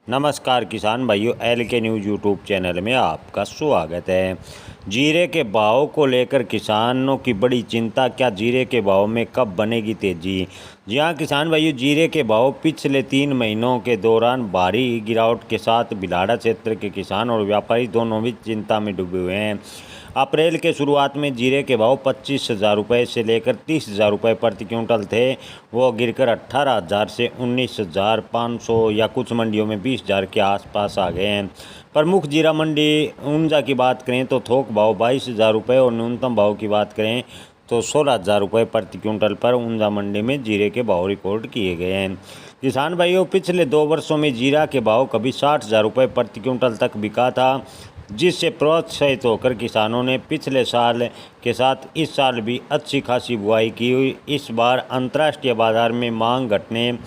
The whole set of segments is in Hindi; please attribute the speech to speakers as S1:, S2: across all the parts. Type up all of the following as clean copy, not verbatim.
S1: नमस्कार किसान भाइयों, एल के न्यूज़ यूट्यूब चैनल में आपका स्वागत है। जीरे के भाव को लेकर किसानों की बड़ी चिंता। क्या जीरे के भाव में कब बनेगी तेजी? जी हाँ किसान भाइयों, जीरे के भाव पिछले 3 महीनों के दौरान भारी गिरावट के साथ भिलाड़ा क्षेत्र के किसान और व्यापारी दोनों भी चिंता में डूबे हुए हैं। अप्रैल के शुरुआत में जीरे के भाव 25,000 रुपये से लेकर 30,000 रुपये प्रति क्विंटल थे। वो गिरकर 18,000 से 19,500 या कुछ मंडियों में 20,000 के आसपास आ गए हैं। प्रमुख जीरा मंडी ऊंजा की बात करें तो थोक भाव 22,000 रुपये और न्यूनतम भाव की बात करें तो 16,000 रुपये प्रति क्विंटल पर ऊंजा मंडी में जीरे के भाव रिकॉर्ड किए गए हैं। किसान भाइयों, पिछले 2 वर्षों में जीरा के भाव कभी 60,000 रुपये प्रति क्विंटल तक बिका था, जिससे प्रोत्साहित होकर किसानों ने पिछले साल के साथ इस साल भी अच्छी खासी बुआई की हुई। इस बार अंतर्राष्ट्रीय बाजार में मांग घटने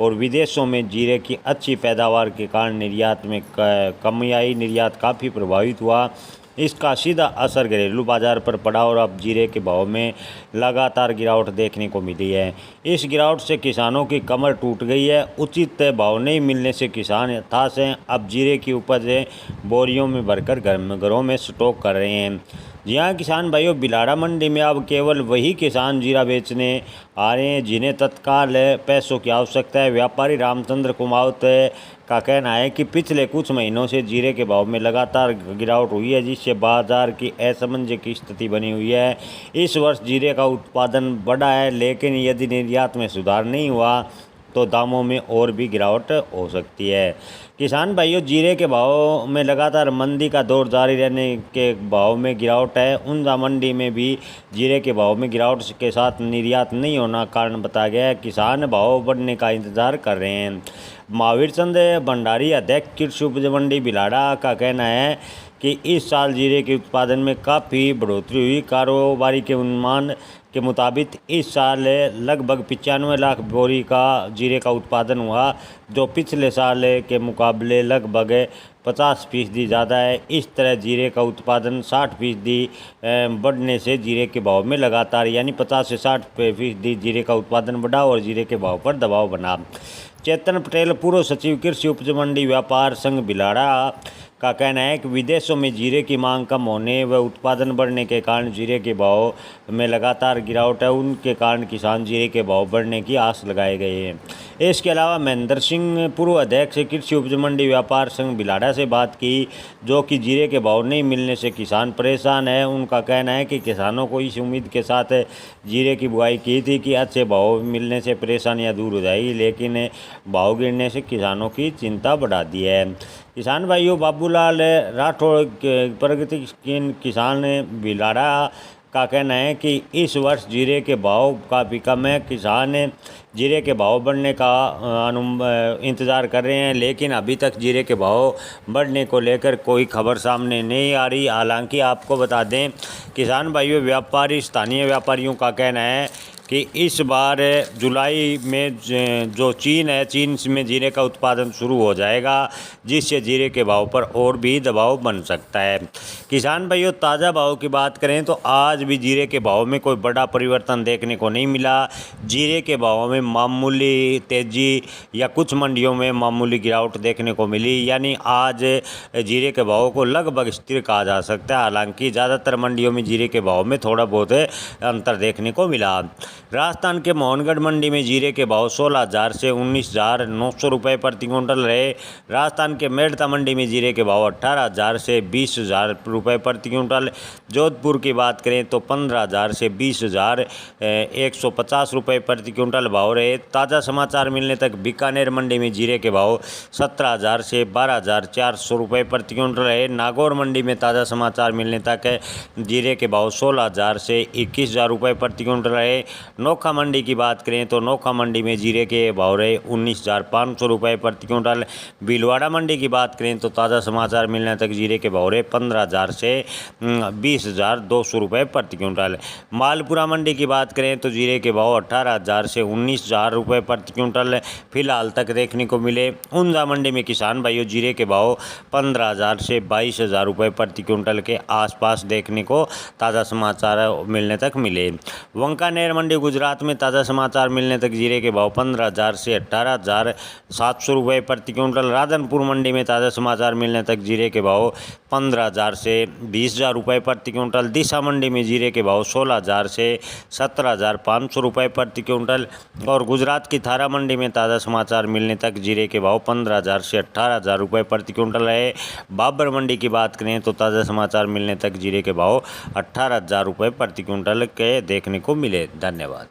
S1: और विदेशों में जीरे की अच्छी पैदावार के कारण निर्यात में कमी आई। निर्यात काफ़ी प्रभावित हुआ। इसका सीधा असर घरेलू बाजार पर पड़ा और अब जीरे के भाव में लगातार गिरावट देखने को मिली है। इस गिरावट से किसानों की कमर टूट गई है। उचित भाव नहीं मिलने से किसान हताश हैं। अब जीरे की उपज बोरियों में भरकर घरों में स्टॉक कर रहे हैं। जी हाँ किसान भाइयों, भिलाड़ा मंडी में अब केवल वही किसान जीरा बेचने आ रहे हैं जिन्हें तत्काल पैसों की आवश्यकता है। व्यापारी रामचंद्र कुमावत का कहना है कि पिछले कुछ महीनों से जीरे के भाव में लगातार गिरावट हुई है, जिससे बाजार की असमंजस की स्थिति बनी हुई है। इस वर्ष जीरे का उत्पादन बढ़ा है, लेकिन यदि निर्यात में सुधार नहीं हुआ तो दामों में और भी गिरावट हो सकती है। किसान भाइयों, जीरे के भाव में लगातार मंदी का दौर जारी रहने के भाव में गिरावट है। ऊंजा मंडी में भी जीरे के भाव में गिरावट के साथ निर्यात नहीं होना कारण बताया गया है। किसान भाव बढ़ने का इंतजार कर रहे हैं। महावीर चंद भंडारी, अध्यक्ष कृषि उपज मंडी भिलाड़ा, का कहना है कि इस साल जीरे के उत्पादन में काफ़ी बढ़ोतरी हुई। कारोबारी के अनुमान के मुताबिक इस साल लगभग 95 लाख बोरी का जीरे का उत्पादन हुआ, जो पिछले साल के मुकाबले लगभग 50% ज़्यादा है। इस तरह जीरे का उत्पादन 60% बढ़ने से जीरे के भाव में लगातार यानी 50 से 60% जीरे का उत्पादन बढ़ा और जीरे के भाव पर दबाव बना। चेतन पटेल, पूर्व सचिव कृषि उपज मंडी व्यापार संघ भिलाड़ा, का कहना है कि विदेशों में जीरे की मांग कम होने व उत्पादन बढ़ने के कारण जीरे के भाव में लगातार गिरावट है। उनके कारण किसान जीरे के भाव बढ़ने की आस लगाए गए हैं। इसके अलावा महेंद्र सिंह, पूर्व अध्यक्ष कृषि उपज मंडी व्यापार संघ भिलाड़ा, से बात की, जो कि जीरे के भाव नहीं मिलने से किसान परेशान है। उनका कहना है कि किसानों को इस उम्मीद के साथ जीरे की बुआई की थी कि अच्छे भाव मिलने से परेशानियां दूर हो जाएगी, लेकिन भाव गिरने से किसानों की चिंता बढ़ा दी है। किसान भाइयों, बाबूलाल राठौड़, प्रगतिशील किसान भिलाड़ा, का कहना है कि इस वर्ष जीरे के भाव काफ़ी कम है। किसान जीरे के भाव बढ़ने का इंतज़ार कर रहे हैं, लेकिन अभी तक जीरे के भाव बढ़ने को लेकर कोई खबर सामने नहीं आ रही। हालांकि आपको बता दें किसान भाइयों, स्थानीय व्यापारियों का कहना है कि इस बार जुलाई में जो चीन है, चीन में जीरे का उत्पादन शुरू हो जाएगा, जिससे जीरे के भाव पर और भी दबाव बन सकता है। किसान भाइयों, ताज़ा भाव की बात करें तो आज भी जीरे के भाव में कोई बड़ा परिवर्तन देखने को नहीं मिला। जीरे के भाव में मामूली तेज़ी या कुछ मंडियों में मामूली गिरावट देखने को मिली, यानी आज जीरे के भाव को लगभग स्थिर कहा जा सकता है। हालांकि ज़्यादातर मंडियों में जीरे के भाव में थोड़ा बहुत अंतर देखने को मिला। राजस्थान के मोहनगढ़ मंडी में जीरे के भाव 16,000 से 19,900 रुपये प्रति क्विंटल रहे। राजस्थान के मेड़ता मंडी में जीरे के भाव 18,000 से 20,000 रुपये प्रति क्विंटल। जोधपुर की बात करें तो 15,000 से 20,150 रुपये प्रति क्विंटल भाव रहे। ताज़ा समाचार मिलने तक बीकानेर मंडी में जीरे के भाव 17,000 से 12,400 रुपये प्रति क्विंटल रहे। नागौर मंडी में ताज़ा समाचार मिलने तक जीरे के भाव 16,000 से 21,000 रुपये प्रति क्विंटल रहे। नोखा मंडी की बात करें तो नोखा मंडी में जीरे के भाव रहे 19,500 रुपये प्रति क्विंटल। भीलवाड़ा मंडी की बात करें तो ताज़ा समाचार मिलने तक जीरे के भाव रहे 15,000 से 20,200 रुपये प्रति क्विंटल। मालपुरा मंडी की बात करें तो जीरे के भाव 18,000 से 19,000 रुपये प्रति क्विंटल फिलहाल तक देखने को मिले। ऊंजा मंडी में किसान भाइयों, जीरे के भाव 15,000 से 22,000 रुपये प्रति क्विंटल के आसपास देखने को ताज़ा समाचार मिलने तक मिले। वंकानेर मंडी गुजरात में ताज़ा समाचार मिलने तक जीरे के भाव 15,000 से 18,700 रुपये प्रति क्विंटल। राधनपुर मंडी में ताज़ा समाचार मिलने तक जीरे के भाव 15,000 से 20,000 रुपये प्रति क्विंटल। दिशा मंडी में जीरे के भाव 16,000 से 17,500 रुपये प्रति क्विंटल। और गुजरात की थारा मंडी में ताज़ा समाचार मिलने तक जीरे के भाव 15,000 से 18,000 रुपये प्रति क्विंटल रहे। बाबर मंडी की बात करें तो ताज़ा समाचार मिलने तक जीरे के भाव 18,000 रुपये प्रति क्विंटल के देखने को मिले। धन्यवाद।